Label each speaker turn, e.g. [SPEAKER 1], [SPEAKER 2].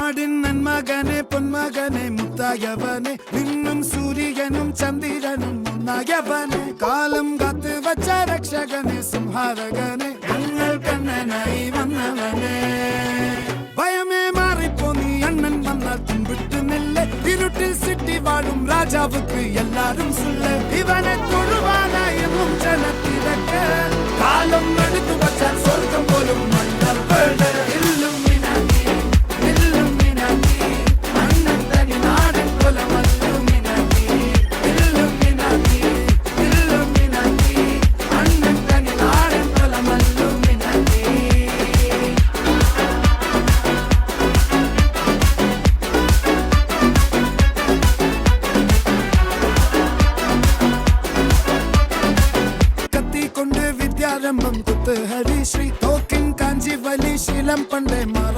[SPEAKER 1] നാടിൻ നന്മകനെ പൊന്മകനെ മുത്തായവനെ നിന്നും സൂര്യനും ചന്ദ്രനും ഒന്നായവനെ കാലം കാത്ത് വച്ച രക്ഷകനെ സംഹാരകനെ ഞങ്ങൾ കണ്ണനായി വന്നവനെ ഭയമേ മാറിപ്പോ നീ അണ്ണൻ വന്നാൽ തുമ്പിട്ട് നെല്ല് ഇരുട്ടിൽ സിറ്റി വാഴും രാജാവുക്ക് എല്ലാരും സുല്ല് ഇവനെ തൊഴുവാനായി എന്നും ജനത്തിരക്ക് കാലം എടുത്തു വച്ചാൽ സ്വർഗം പോലും മണ്ണൽ വീട് വിദ്യാരംഭം കുത്ത് ഹരിശ്രീ തോക്കിൻ കാഞ്ചി വലി ശീലം പണ്ടേ മാറ